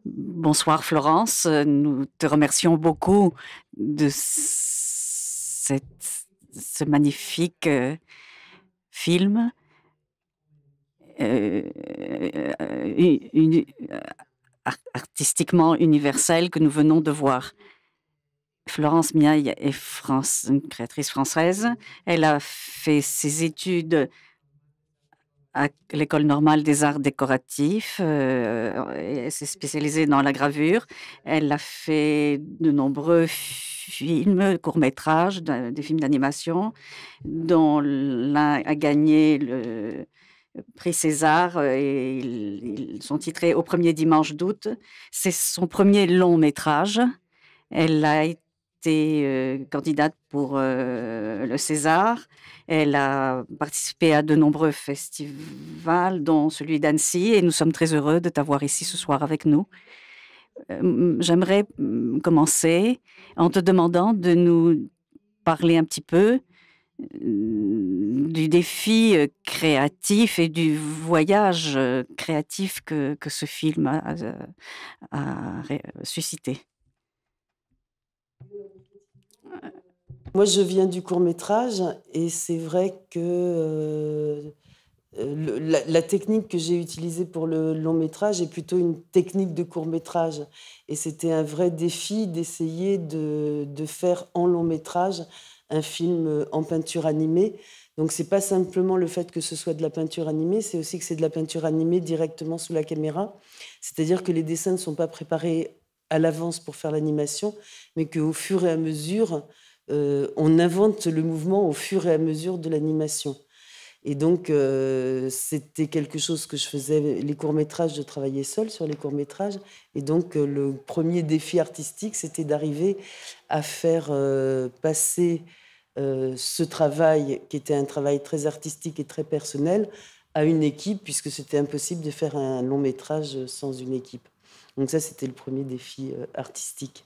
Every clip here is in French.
Bonsoir Florence, nous te remercions beaucoup de ce magnifique film euh, artistiquement universel que nous venons de voir. Florence Miaille est une créatrice française. Elle a fait ses études à l'École normale des arts décoratifs. Elle s'est spécialisée dans la gravure. Elle a fait de nombreux films, courts-métrages, des films d'animation, dont l'un a gagné le prix César et ils sont titrés Au premier dimanche d'août. C'est son premier long-métrage. Elle a été candidate pour le César. Elle a participé à de nombreux festivals, dont celui d'Annecy, et nous sommes très heureux de t'avoir ici ce soir avec nous. J'aimerais commencer en te demandant de nous parler un petit peu du défi créatif et du voyage créatif que ce film a suscité. Moi, je viens du court-métrage et c'est vrai que la technique que j'ai utilisée pour le long-métrage est plutôt une technique de court-métrage. Et c'était un vrai défi d'essayer de faire en long-métrage un film en peinture animée. Donc, c'est pas simplement le fait que ce soit de la peinture animée, c'est aussi que c'est de la peinture animée directement sous la caméra. C'est-à-dire que les dessins ne sont pas préparés à l'avance pour faire l'animation, mais qu'au fur et à mesure, on invente le mouvement au fur et à mesure de l'animation. Et donc, c'était quelque chose que je faisais, les courts-métrages, je travaillais seule sur les courts-métrages. Et donc, le premier défi artistique, c'était d'arriver à faire passer ce travail, qui était un travail très artistique et très personnel, à une équipe, puisque c'était impossible de faire un long-métrage sans une équipe. Donc ça, c'était le premier défi artistique.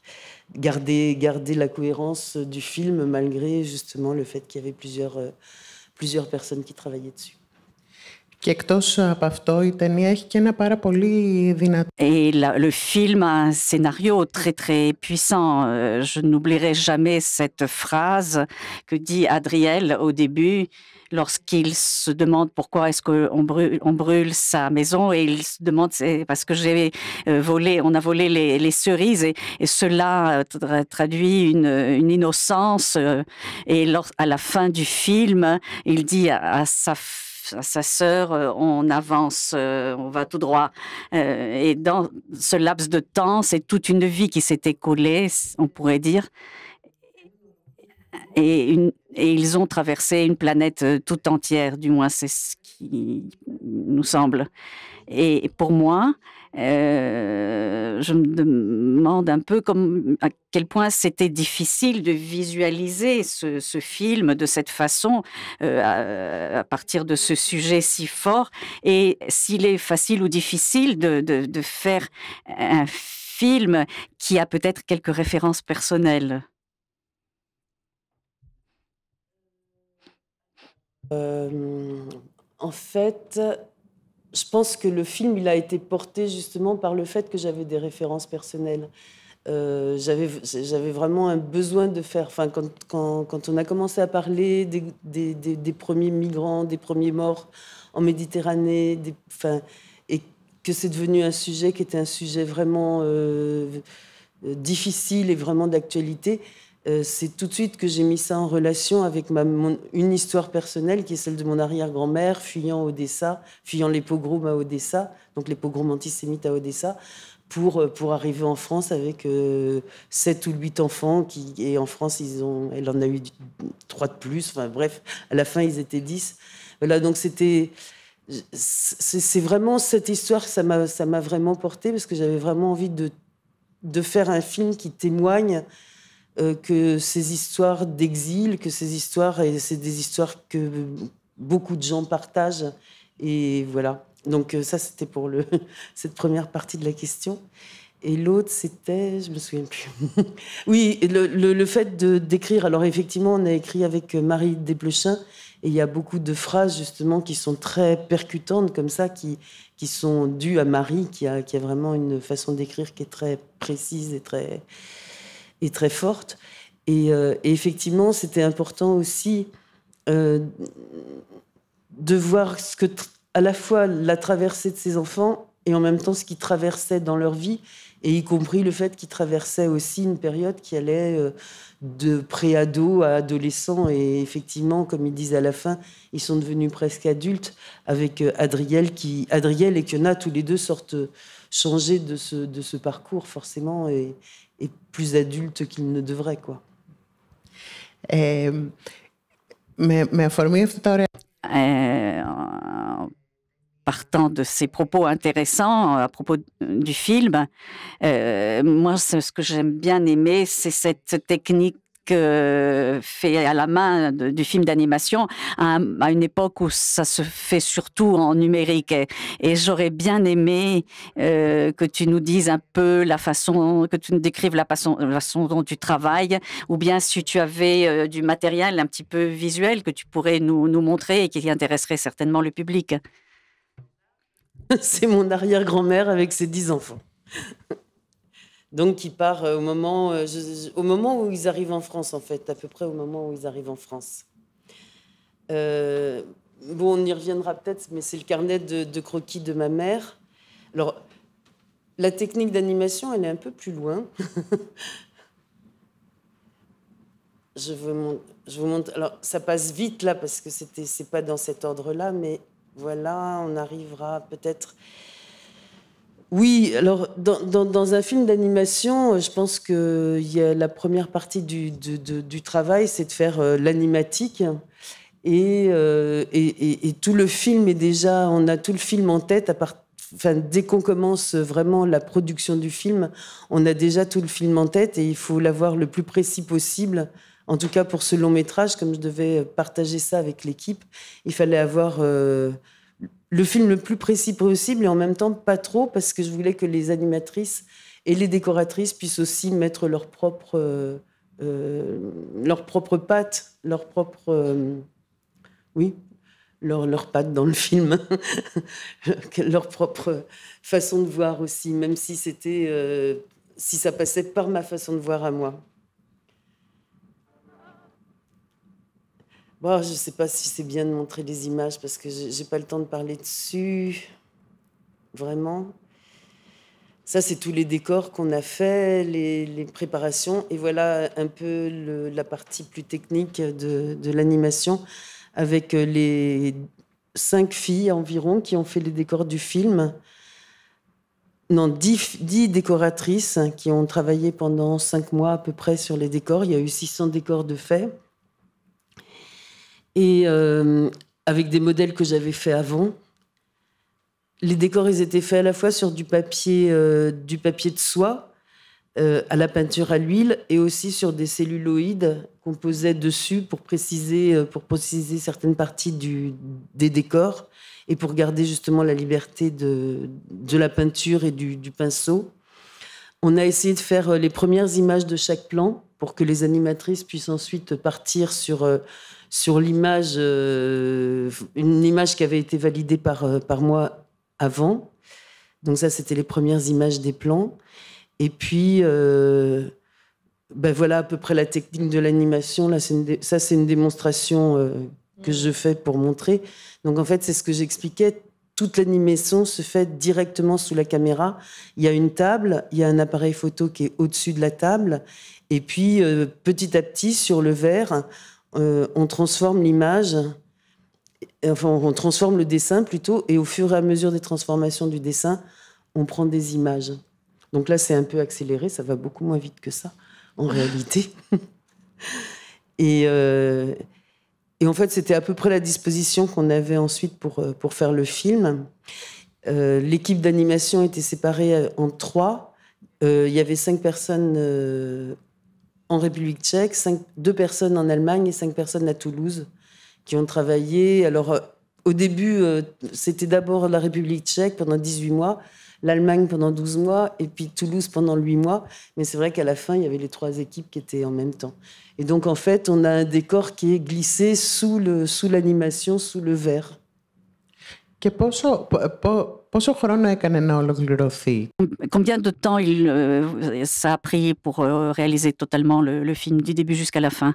Garder la cohérence du film, malgré justement le fait qu'il y avait plusieurs personnes qui travaillaient dessus. Και εκτός από αυτό, η ταινία έχει και ένα πάρα πολύ δυνατό... Et le film a un scénario très très puissant. Je n'oublierai jamais cette phrase que dit Adriel au début lorsqu'il se demande pourquoi est-ce qu'on brûle sa maison, et il se demande c'est parce que on a volé les cerises, et cela traduit une innocence. Et à la fin du film, il dit à sa sœur, on avance, on va tout droit. Et dans ce laps de temps, c'est toute une vie qui s'est écoulée, on pourrait dire. Et ils ont traversé une planète tout entière, du moins c'est ce qui nous semble. Et pour moi, je me demande un peu à quel point c'était difficile de visualiser ce film de cette façon, à partir de ce sujet si fort, et s'il est facile ou difficile de faire un film qui a peut-être quelques références personnelles. En fait, je pense que le film, il a été porté justement par le fait que j'avais des références personnelles. J'avais vraiment un besoin de faire... Enfin, quand on a commencé à parler des premiers migrants, des premiers morts en Méditerranée, et que c'est devenu un sujet qui était un sujet vraiment difficile et vraiment d'actualité, c'est tout de suite que j'ai mis ça en relation avec une histoire personnelle qui est celle de mon arrière-grand-mère fuyant les pogroms à Odessa, donc les pogroms antisémites à Odessa, pour arriver en France avec 7 ou 8 enfants, et en France, elle en a eu 3 de plus, enfin bref, à la fin, ils étaient 10. Voilà, donc c'est vraiment cette histoire, ça m'a vraiment portée, parce que j'avais vraiment envie de faire un film qui témoigne que ces histoires d'exil, c'est des histoires que beaucoup de gens partagent. Et voilà. Donc ça, c'était pour cette première partie de la question. Et l'autre, c'était, je me souviens plus. Oui, le fait d'écrire. Alors effectivement, on a écrit avec Marie Desplechin, et il y a beaucoup de phrases justement qui sont très percutantes comme ça, qui sont dues à Marie, qui a vraiment une façon d'écrire qui est très précise et très forte. Et effectivement, c'était important aussi de voir à la fois la traversée de ces enfants et en même temps ce qu'ils traversaient dans leur vie, et y compris le fait qu'ils traversaient aussi une période qui allait de pré-ado à adolescent. Et effectivement, comme ils disent à la fin, ils sont devenus presque adultes avec Adriel et Kiona, tous les deux sortent changés de ce parcours forcément, et plus adultes qu'ils ne devraient, quoi. Με αφορμή αυτά τα ωραία. Partant de ces propos intéressants à propos du film, moi, ce que j'aime bien aimer, c'est cette technique fait à la main du film d'animation à une époque où ça se fait surtout en numérique. Et j'aurais bien aimé que tu nous dises un peu que tu nous décrives la façon dont tu travailles, ou bien si tu avais du matériel un petit peu visuel que tu pourrais nous montrer et qui intéresserait certainement le public. C'est mon arrière-grand-mère avec ses 10 enfants. Donc, qui part au moment où ils arrivent en France, en fait, à peu près au moment où ils arrivent en France. Bon, on y reviendra peut-être, mais c'est le carnet de croquis de ma mère. Alors, la technique d'animation, elle est un peu plus loin. Je vous montre. Alors, ça passe vite, là, parce que c'est pas dans cet ordre-là, mais... Voilà, on arrivera peut-être... Oui, alors, dans un film d'animation, je pense que la première partie du travail, c'est de faire l'animatique. Et tout le film est déjà... On a tout le film en tête. Dès qu'on commence vraiment la production du film, on a déjà tout le film en tête, et il faut l'avoir le plus précis possible. En tout cas, pour ce long métrage, comme je devais partager ça avec l'équipe, il fallait avoir le film le plus précis possible, et en même temps pas trop, parce que je voulais que les animatrices et les décoratrices puissent aussi mettre leur propre patte, leur patte dans le film, leur propre façon de voir aussi, même si si ça passait par ma façon de voir à moi. Bon, je ne sais pas si c'est bien de montrer les images parce que je n'ai pas le temps de parler dessus. Vraiment. Ça, c'est tous les décors qu'on a fait, les préparations. Et voilà un peu la partie plus technique de l'animation, avec les 5 filles environ qui ont fait les décors du film. Non, 10 décoratrices qui ont travaillé pendant 5 mois à peu près sur les décors. Il y a eu 600 décors de fait. Et avec des modèles que j'avais faits avant. Les décors, ils étaient faits à la fois sur du papier de soie, à la peinture à l'huile, et aussi sur des celluloïdes qu'on posait dessus pour préciser certaines parties des décors, et pour garder justement la liberté de la peinture et du pinceau. On a essayé de faire les premières images de chaque plan pour que les animatrices puissent ensuite partir sur l'image, une image qui avait été validée par moi avant. Donc ça, c'était les premières images des plans. Et puis, voilà à peu près la technique de l'animation. Là, ça, c'est une démonstration que je fais pour montrer. Donc en fait, c'est ce que j'expliquais. Toute l'animation se fait directement sous la caméra. Il y a une table, il y a un appareil photo qui est au-dessus de la table. Et puis, petit à petit, sur le verre, on transforme l'image, enfin, on transforme le dessin plutôt, et au fur et à mesure des transformations du dessin, on prend des images. Donc là, c'est un peu accéléré, ça va beaucoup moins vite que ça, en réalité. Et en fait, c'était à peu près la disposition qu'on avait ensuite pour faire le film. L'équipe d'animation était séparée en 3. Il y avait 5 personnes en République tchèque, 2 personnes en Allemagne et 5 personnes à Toulouse qui ont travaillé. Alors, au début, c'était d'abord la République tchèque pendant 18 mois. l'Allemagne pendant 12 mois et puis Toulouse pendant 8 mois. Mais c'est vrai qu'à la fin, il y avait les 3 équipes qui étaient en même temps. Et donc, en fait, on a un décor qui est glissé sous l'animation, sous le verre. Και πόσο χρόνο έκανε να ολοκληρωθεί? Combien de temps ça a pris pour réaliser totalement le film, du début jusqu'à la fin?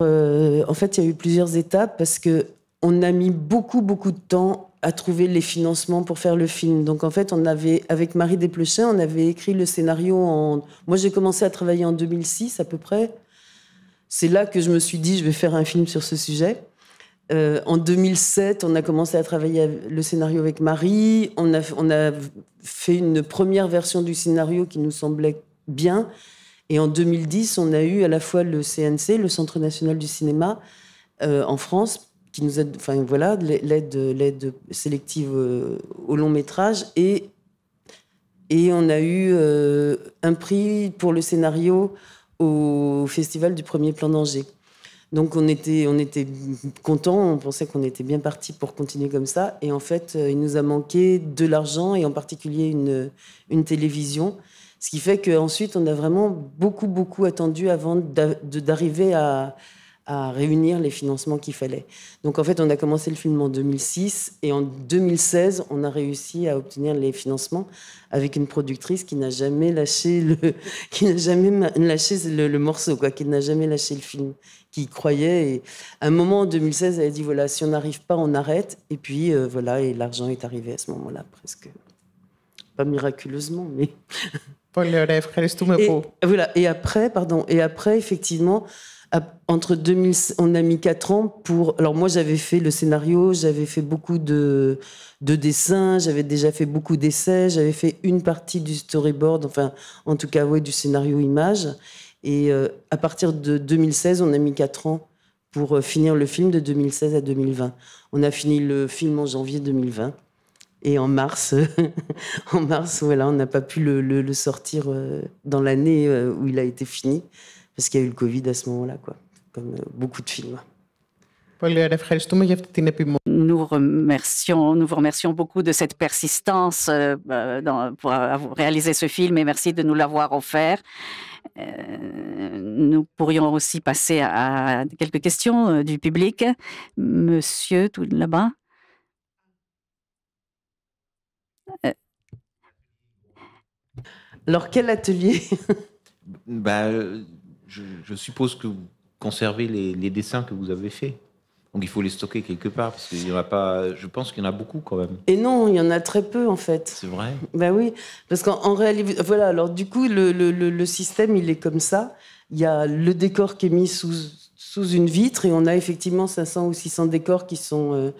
En fait, il y a eu plusieurs étapes parce qu'on a mis beaucoup, beaucoup de temps à trouver les financements pour faire le film. Donc, en fait, avec Marie Desplechin, on avait écrit le scénario Moi, j'ai commencé à travailler en 2006 à peu près. C'est là que je me suis dit, je vais faire un film sur ce sujet. En 2007, on a commencé à travailler le scénario avec Marie. On a fait une première version du scénario qui nous semblait bien. Et en 2010, on a eu à la fois le CNC, le Centre national du cinéma, en France, qui nous aide, enfin voilà, l'aide sélective au long métrage. Et on a eu un prix pour le scénario au Festival du Premier Plan d'Angers. Donc on était contents, on pensait qu'on était bien parti pour continuer comme ça. Et en fait, il nous a manqué de l'argent et en particulier une télévision. Ce qui fait qu'ensuite, on a vraiment beaucoup, beaucoup attendu avant d'arriver à réunir les financements qu'il fallait. Donc en fait, on a commencé le film en 2006 et en 2016, on a réussi à obtenir les financements avec une productrice qui n'a jamais lâché le morceau, quoi, qui n'a jamais lâché le film, qui y croyait. Et à un moment, en 2016, elle a dit, voilà, si on n'arrive pas, on arrête. Et puis, voilà, et l'argent est arrivé à ce moment-là, presque. Pas miraculeusement, mais... Πολύ ωραία, ευχαριστούμε που. Voilà, et après, effectivement, entre 2000, on a mis 4 ans pour... Alors moi, j'avais fait le scénario, j'avais fait beaucoup de dessins, j'avais déjà fait beaucoup d'essais, j'avais fait une partie du storyboard, enfin, en tout cas, ouais, du scénario image. Et à partir de 2016, on a mis 4 ans pour finir le film de 2016 à 2020. On a fini le film en janvier 2020. Et en mars, voilà, on n'a pas pu le sortir dans l'année où il a été fini, parce qu'il y a eu le Covid à ce moment-là, quoi, comme beaucoup de films. Πολύ ωραία, ευχαριστούμε για αυτή την επιμονή. Nous vous remercions beaucoup de cette persistance pour réaliser ce film et merci de nous l'avoir offert. Nous pourrions aussi passer à quelques questions du public. Monsieur, tout là-bas. Alors, quel atelier? Je suppose que vous conservez les dessins que vous avez faits. Donc, il faut les stocker quelque part, parce qu'il y en a pas... Je pense qu'il y en a beaucoup, quand même. Et non, il y en a très peu, en fait. C'est vrai? Ben oui, parce qu'en réalité... Voilà, alors du coup, le système, il est comme ça. Il y a le décor qui est mis sous une vitre, et on a effectivement 500 ou 600 décors qui sont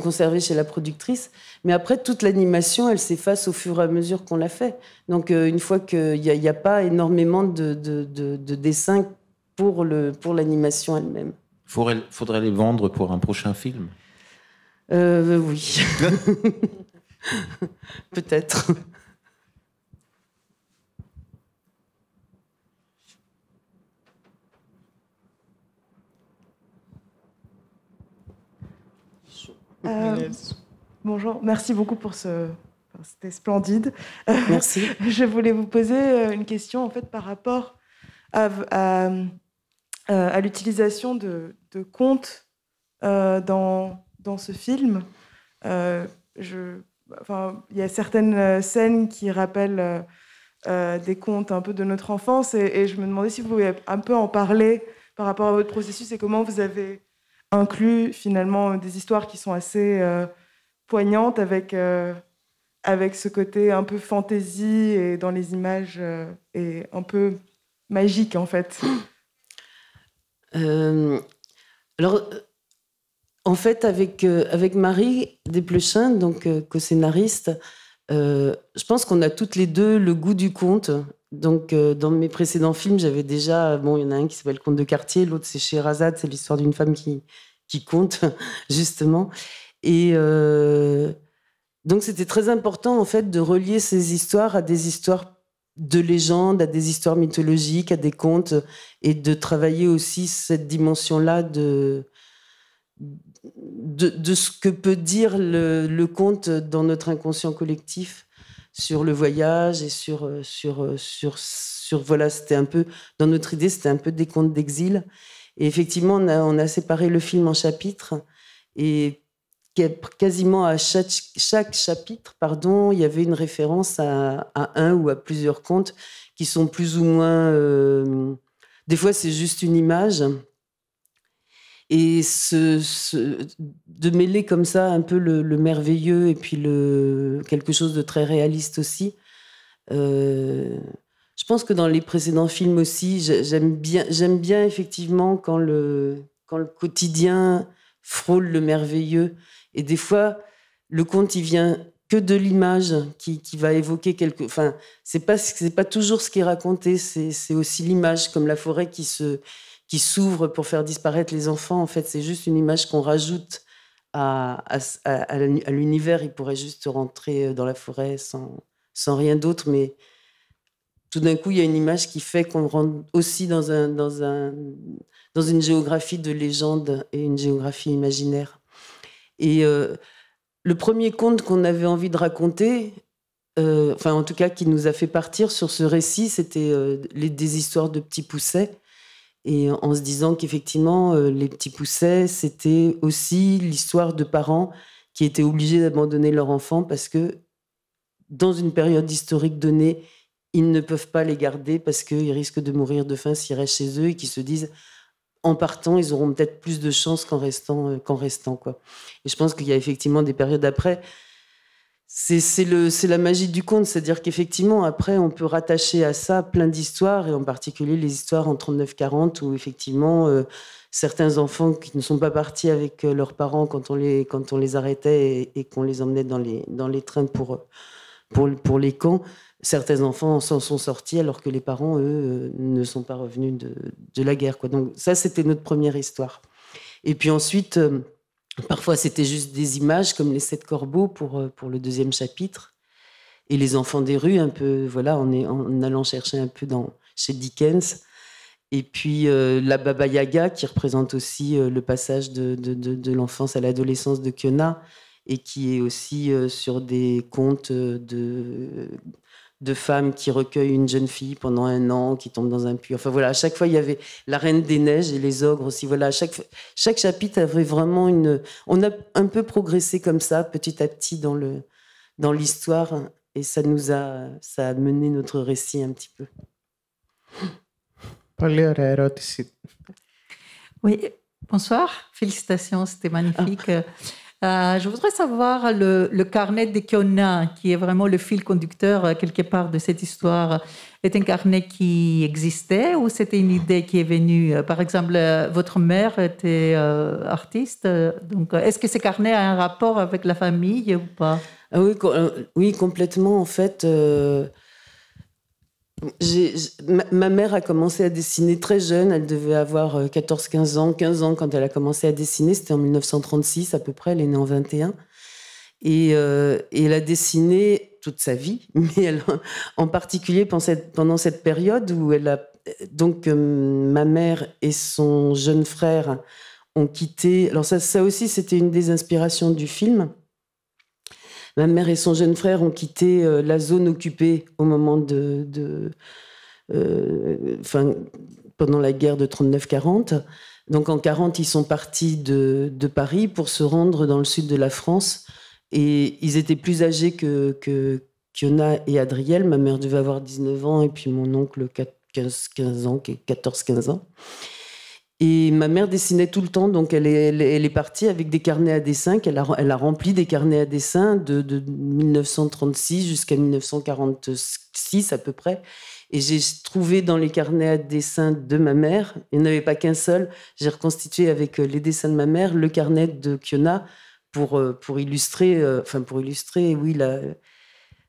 conservés chez la productrice. Mais après, toute l'animation, elle s'efface au fur et à mesure qu'on la fait. Donc, une fois qu'il n'y a pas énormément de dessins pour l'animation elle-même. Faudrait les vendre pour un prochain film. Oui. Peut-être. Bonjour, merci beaucoup pour c'était splendide. Merci. Je voulais vous poser une question en fait par rapport à l'utilisation de contes dans ce film. Il y a certaines scènes qui rappellent des contes un peu de notre enfance et je me demandais si vous pouvez un peu en parler par rapport à votre processus et comment vous avez inclus finalement des histoires qui sont assez poignantes avec ce côté un peu fantaisie et dans les images et un peu magique en fait. Alors, en fait, avec Marie Desplechin, donc co-scénariste, je pense qu'on a toutes les deux le goût du conte. Donc, dans mes précédents films, j'avais déjà... Bon, il y en a un qui s'appelle Conte de quartier, l'autre c'est Scheherazade, c'est l'histoire d'une femme qui conte, justement. Et donc, c'était très important, en fait, de relier ces histoires à des histoires de légendes, à des histoires mythologiques, à des contes, et de travailler aussi cette dimension-là de ce que peut dire le conte dans notre inconscient collectif sur le voyage et voilà, c'était un peu, dans notre idée, c'était un peu des contes d'exil. Et effectivement, on a séparé le film en chapitres et quasiment à chaque chapitre, pardon, il y avait une référence à un ou à plusieurs contes qui sont plus ou moins... des fois, c'est juste une image. Et de mêler comme ça un peu le merveilleux et puis quelque chose de très réaliste aussi. Je pense que dans les précédents films aussi, j'aime bien effectivement quand le quotidien frôle le merveilleux. Et des fois, le conte, il vient que de l'image qui va évoquer quelque... Enfin, c'est pas toujours ce qui est raconté, c'est aussi l'image, comme la forêt qui s'ouvre pour faire disparaître les enfants. En fait, c'est juste une image qu'on rajoute à l'univers. Il pourrait juste rentrer dans la forêt sans rien d'autre, mais tout d'un coup, il y a une image qui fait qu'on rentre aussi dans une géographie de légende et une géographie imaginaire. Et le premier conte qu'on avait envie de raconter, enfin en tout cas qui nous a fait partir sur ce récit, c'était des histoires de petits poussets. Et en se disant qu'effectivement, les petits poussets, c'était aussi l'histoire de parents qui étaient obligés d'abandonner leur enfant parce que dans une période historique donnée, ils ne peuvent pas les garder parce qu'ils risquent de mourir de faim s'ils restent chez eux et qu'ils se disent, en partant, ils auront peut-être plus de chance qu'en restant, quoi. Et je pense qu'il y a effectivement des périodes après. C'est la magie du conte, c'est-à-dire qu'effectivement, après, on peut rattacher à ça plein d'histoires, et en particulier les histoires en 39-40, où effectivement, certains enfants qui ne sont pas partis avec leurs parents quand on les arrêtait et qu'on les emmenait dans les trains pour les camps, certains enfants s'en sont sortis alors que les parents, eux, ne sont pas revenus de la guerre, quoi. Donc ça, c'était notre première histoire. Et puis ensuite... parfois, c'était juste des images comme les 7 corbeaux pour le deuxième chapitre. Et les enfants des rues, un peu, voilà, en allant chercher un peu chez Dickens. Et puis la Baba Yaga, qui représente aussi le passage de l'enfance à l'adolescence de Kiona, et qui est aussi sur des contes de femmes qui recueillent une jeune fille pendant 1 an, qui tombe dans un puits. Enfin voilà, à chaque fois, il y avait la Reine des Neiges et les ogres aussi. Voilà, chaque chapitre avait vraiment on a un peu progressé comme ça, petit à petit, dans l'histoire, et ça a mené notre récit un petit peu. Πολύ ωραία ερώτηση. Oui, bonsoir. Félicitations, c'était magnifique. Je voudrais savoir le carnet de Kiona, qui est vraiment le fil conducteur quelque part de cette histoire, est un carnet qui existait ou c'était une idée qui est venue? Par exemple, votre mère était artiste, donc est-ce que ce carnet a un rapport avec la famille ou pas? Ah oui, oui, complètement. En fait, ma mère a commencé à dessiner très jeune. Elle devait avoir 14-15 ans, 15 ans quand elle a commencé à dessiner. C'était en 1936 à peu près. Elle est née en 21. Et elle a dessiné toute sa vie, mais en particulier pendant cette période où elle a... Donc, ma mère et son jeune frère ont quitté... Alors ça aussi, c'était une des inspirations du film. Ma mère et son jeune frère ont quitté la zone occupée au moment pendant la guerre de 39-40. Donc en 40, ils sont partis de Paris pour se rendre dans le sud de la France. Et ils étaient plus âgés que Kiona et Adriel. Ma mère devait avoir 19 ans et puis mon oncle 14-15 ans. Et ma mère dessinait tout le temps, donc elle est partie avec des carnets à dessin elle a rempli des carnets à dessin de 1936 jusqu'à 1946 à peu près. Et j'ai trouvé dans les carnets à dessin de ma mère, il n'y en avait pas qu'un seul, j'ai reconstitué avec les dessins de ma mère le carnet de Kiona pour illustrer, oui,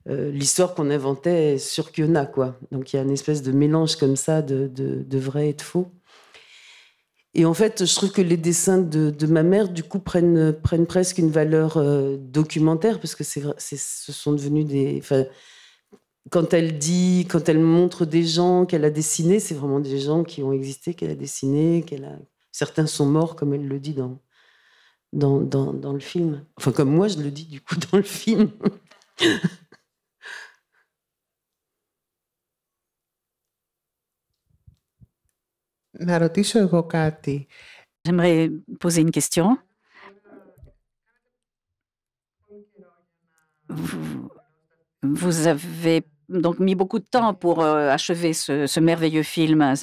l'histoire qu'on inventait sur Kiona, quoi. Donc il y a une espèce de mélange comme ça de vrai et de faux. Et en fait, je trouve que les dessins de ma mère, du coup, prennent presque une valeur documentaire, parce que ce sont devenus des... Quand elle montre des gens qu'elle a dessinés, c'est vraiment des gens qui ont existé, qu'elle a dessinés, certains sont morts, comme elle le dit dans le film. Enfin, comme moi, je le dis du coup dans le film. Να ρωτήσω εγώ κάτι. J'aimerais poser une question. Vous avez donc mis beaucoup de temps pour achever ce merveilleux film.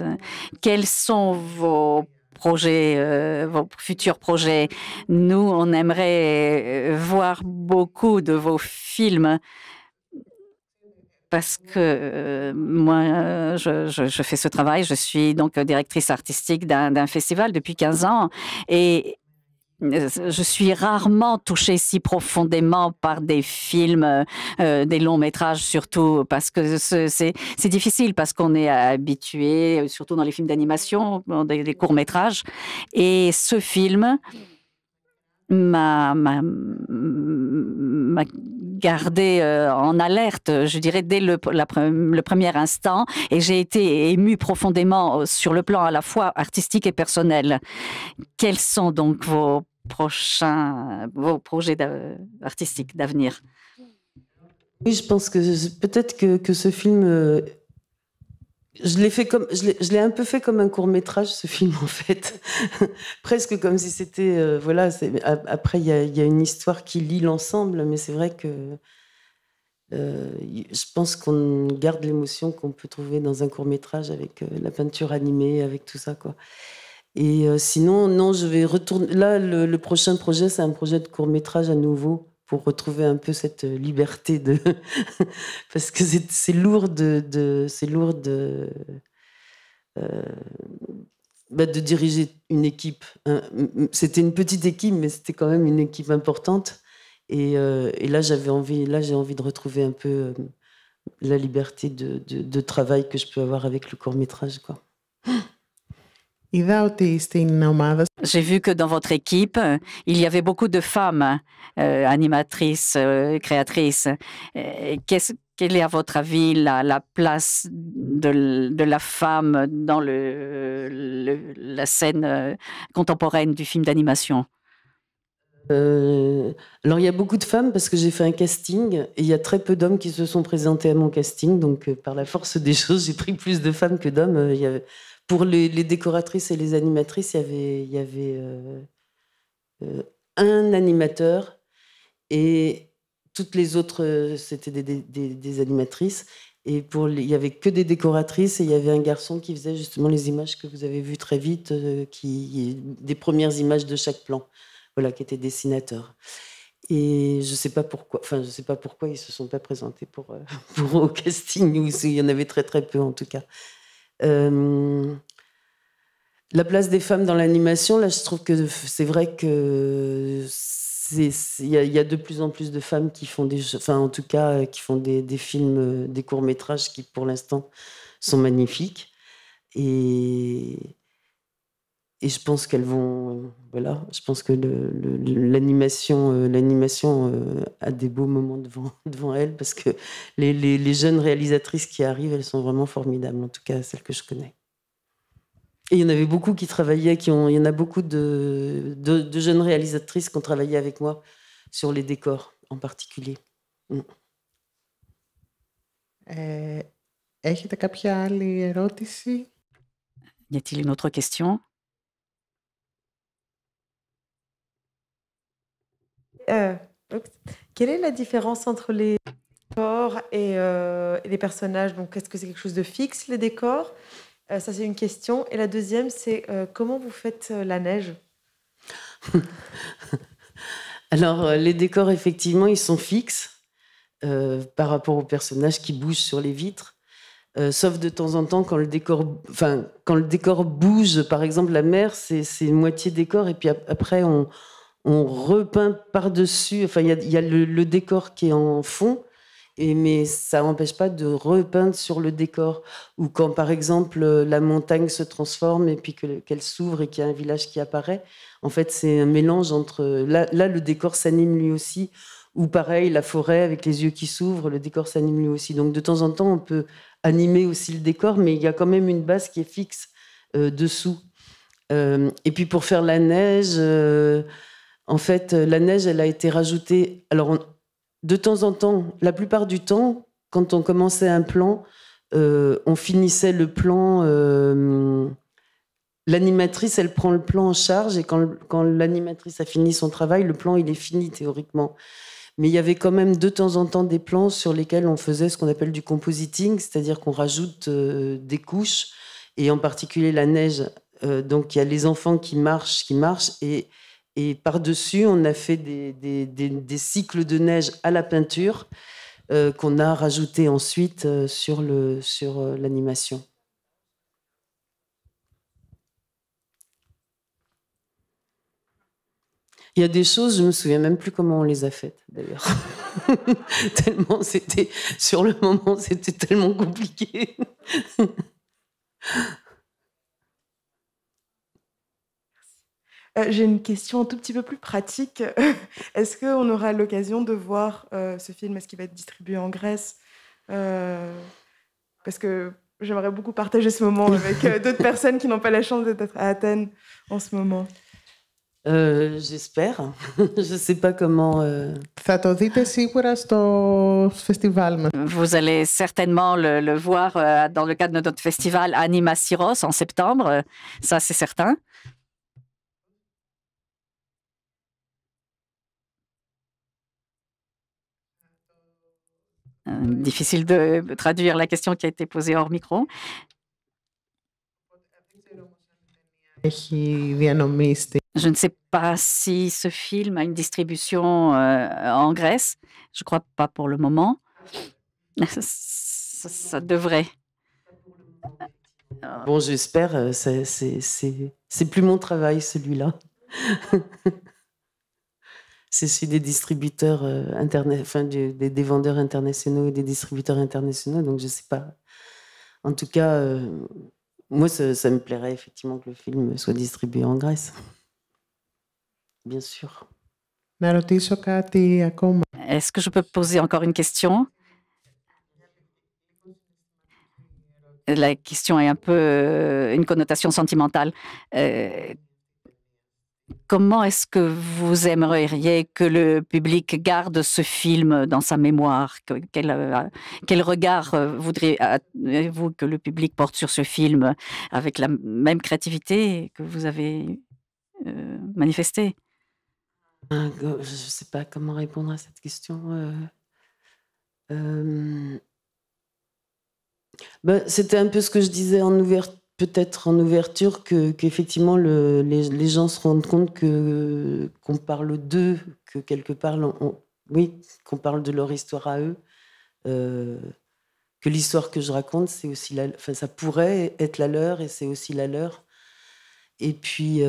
Quels sont vos projets, vos futurs projets? Nous, on aimerait voir beaucoup de vos films parce que moi, je fais ce travail. Je suis donc directrice artistique d'un festival depuis 15 ans et je suis rarement touchée si profondément par des films, des longs métrages surtout, parce que c'est difficile, parce qu'on est habitué, surtout dans les films d'animation, dans des courts métrages. Et ce film m'a gardé en alerte, je dirais, dès le premier instant, et j'ai été émue profondément sur le plan à la fois artistique et personnel. Quels sont donc vos projets artistiques d'avenir? Oui, je pense que peut-être que ce film, je l'ai un peu fait comme un court métrage, ce film en fait, presque comme si c'était voilà. Après, il y a une histoire qui lie l'ensemble, mais c'est vrai que je pense qu'on garde l'émotion qu'on peut trouver dans un court métrage avec la peinture animée, avec tout ça, quoi. Et sinon, non, je vais retourner. Là, le prochain projet, c'est un projet de court-métrage à nouveau pour retrouver un peu cette liberté de. Parce que c'est lourd de diriger une équipe. C'était une petite équipe, mais c'était quand même une équipe importante. Et là, j'ai envie de retrouver un peu la liberté de travail que je peux avoir avec le court-métrage, quoi. J'ai vu que dans votre équipe, il y avait beaucoup de femmes animatrices, créatrices. Quelle est, à votre avis, la place de la femme dans la scène contemporaine du film d'animation? Alors, il y a beaucoup de femmes parce que j'ai fait un casting et il y a très peu d'hommes qui se sont présentés à mon casting. Donc, par la force des choses, j'ai pris plus de femmes que d'hommes. Pour les décoratrices et les animatrices, il y avait un animateur et toutes les autres, c'était des animatrices. Et il y avait que des décoratrices et il y avait un garçon qui faisait justement les images que vous avez vues très vite, des premières images de chaque plan, voilà, qui était dessinateur. Et je sais pas pourquoi ils se sont pas présentés pour au casting, ou il y en avait très très peu en tout cas. La place des femmes dans l'animation, là, je trouve que c'est vrai que il y a de plus en plus de femmes qui font qui font des films, des courts-métrages qui, pour l'instant, sont magnifiques. Et je pense qu'elles vont... Voilà, je pense que l'animation a des beaux moments devant elle, parce que les jeunes réalisatrices qui arrivent, elles sont vraiment formidables, en tout cas celles que je connais. Et il y en avait beaucoup qui travaillaient, il y en a beaucoup de jeunes réalisatrices qui ont travaillé avec moi sur les décors en particulier. Έχετε κάποια άλλη ερώτηση? Y a-t-il une autre question? Quelle est la différence entre les décors et les personnages? Donc, est-ce que c'est quelque chose de fixe, les décors? Ça, c'est une question. Et la deuxième, c'est comment vous faites la neige? Alors, les décors, effectivement, ils sont fixes par rapport aux personnages qui bougent sur les vitres. Sauf de temps en temps, quand le décor bouge, par exemple, la mer, c'est moitié décor, et puis après, on repeint par-dessus. Enfin, il y a le décor qui est en fond, mais ça n'empêche pas de repeindre sur le décor. Ou quand, par exemple, la montagne se transforme et puis qu'elle s'ouvre et qu'il y a un village qui apparaît, en fait, c'est un mélange entre... Là, le décor s'anime lui aussi. Ou pareil, la forêt avec les yeux qui s'ouvrent, le décor s'anime lui aussi. Donc, de temps en temps, on peut animer aussi le décor, mais il y a quand même une base qui est fixe dessous. Et puis, pour faire la neige... En fait, la neige, elle a été rajoutée. Alors, de temps en temps, la plupart du temps, quand on commençait un plan, on finissait le plan. L'animatrice, elle prend le plan en charge et quand l'animatrice a fini son travail, le plan, il est fini théoriquement. Mais il y avait quand même de temps en temps des plans sur lesquels on faisait ce qu'on appelle du compositing, c'est-à-dire qu'on rajoute des couches, et en particulier la neige. Donc il y a les enfants qui marchent, et par-dessus, on a fait des cycles de neige à la peinture qu'on a rajouté ensuite sur l'animation. Il y a des choses, je ne me souviens même plus comment on les a faites, d'ailleurs. Tellement c'était, sur le moment, c'était tellement compliqué. J'ai une question un tout petit peu plus pratique. Est-ce qu'on aura l'occasion de voir ce film? Est-ce qu'il va être distribué en Grèce? Parce que j'aimerais beaucoup partager ce moment avec d'autres personnes qui n'ont pas la chance d'être à Athènes en ce moment. J'espère. Je ne sais pas comment... Θα το δείτε σίγουρα στο φεστιβάλ μας. Vous allez certainement le voir dans le cadre de notre festival Anima Syros en septembre. Ça, c'est certain. Difficile de traduire la question qui a été posée hors micro. Έχει διανομή στη... Je ne sais pas si ce film a une distribution en Grèce. Je ne crois pas pour le moment. Ça devrait. Bon, j'espère. C'est plus mon travail, celui-là. C'est celui des distributeurs des vendeurs internationaux et des distributeurs internationaux. Donc, je ne sais pas. En tout cas, moi, ça me plairait effectivement que le film soit distribué en Grèce. Bien sûr. Να ρωτήσω κάτι ακόμα. Est-ce que je peux poser encore une question? La question est un peu une connotation sentimentale. Comment est-ce que vous aimeriez que le public garde ce film dans sa mémoire? Quel regard voudriez-vous que le public porte sur ce film avec la même créativité que vous avez manifestée? Je ne sais pas comment répondre à cette question. C'était un peu ce que je disais peut-être en ouverture, qu'effectivement les gens se rendent compte qu'on parle d'eux, que quelque part, qu'on parle de leur histoire à eux, que l'histoire que je raconte, c'est aussi ça pourrait être la leur et c'est aussi la leur. Et puis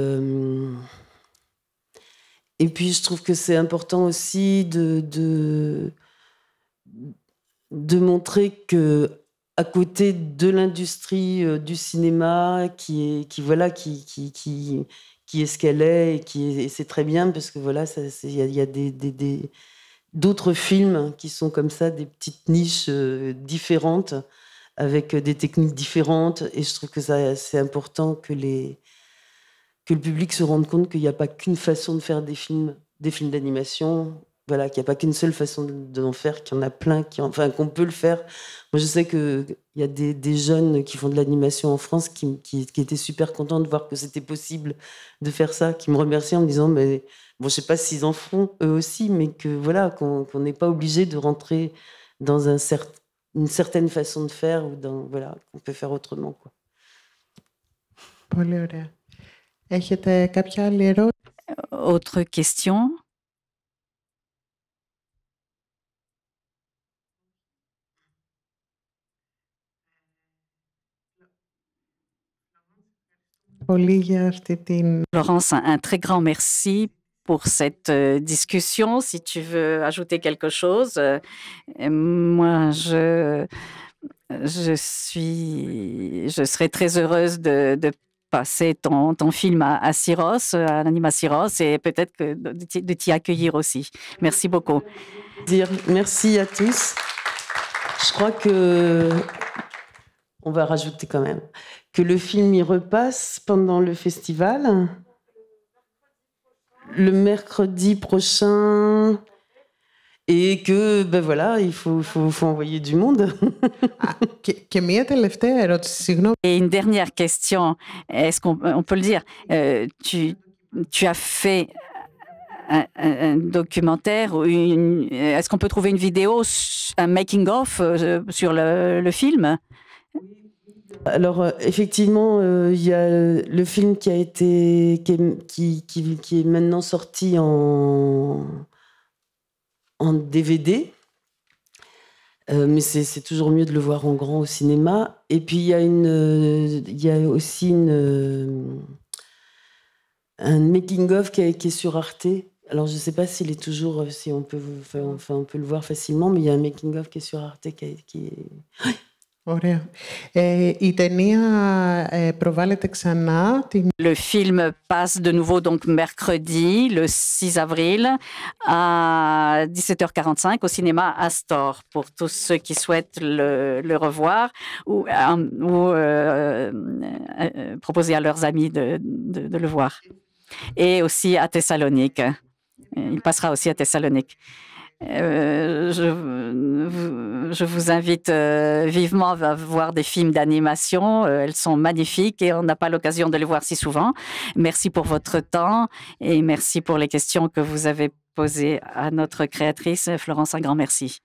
je trouve que c'est important aussi de montrer que à côté de l'industrie du cinéma, qui est ce qu'elle est, et c'est très bien parce que voilà, il y a d'autres films qui sont comme ça, des petites niches différentes avec des techniques différentes, et je trouve que c'est important que le public se rende compte qu'il n'y a pas qu'une façon de faire des films d'animation. Voilà, qu'il n'y a pas qu'une seule façon d'en faire, qu'il y en a plein, qu'on peut le faire. Moi, je sais qu'il y a des jeunes qui font de l'animation en France qui étaient super contents de voir que c'était possible de faire ça, qui me remercient en me disant, mais bon, je ne sais pas s'ils en font eux aussi, mais que voilà, qu'on n'est pas obligé de rentrer dans une certaine façon de faire, ou voilà, qu'on peut faire autrement, quoi. Πολύ ωραία. Έχετε κάποια άλλη ερώτηση? Autre question? Florence, un très grand merci pour cette discussion. Si tu veux ajouter quelque chose, moi, je serais très heureuse de passer ton film à Syros, à l'Anima Syros, et peut-être de t'y accueillir aussi. Merci beaucoup. Merci à tous. Je crois que on va rajouter quand même que le film y repasse pendant le festival. le mercredi prochain et que, ben voilà, il faut envoyer du monde. Και μία τελευταία ερώτηση, συγγνώμη. Et une dernière question, est-ce qu'on peut le dire, tu as fait un documentaire, ou est-ce qu'on peut trouver une vidéo, un making-of sur le film? Alors, effectivement, il y a le film qui est maintenant sorti en DVD. Mais c'est toujours mieux de le voir en grand au cinéma. Et puis, il y a aussi un making-of qui est sur Arte. Alors, je ne sais pas s'il est toujours, si on peut, on peut le voir facilement, mais il y a un making-of qui est sur Arte qui est... Ωραία. Η ταινία προβάλλεται ξανά. Le film passe de nouveau donc mercredi, le 6 avril, à 17h45 au cinéma Astor, pour tous ceux qui souhaitent le revoir ou proposer à leurs amis de le voir. Et aussi à Thessalonique. Il passera aussi à Thessalonique. Je vous invite vivement à voir des films d'animation. Elles sont magnifiques et on n'a pas l'occasion de les voir si souvent. Merci pour votre temps et merci pour les questions que vous avez posées à notre créatrice. Florence, un grand merci.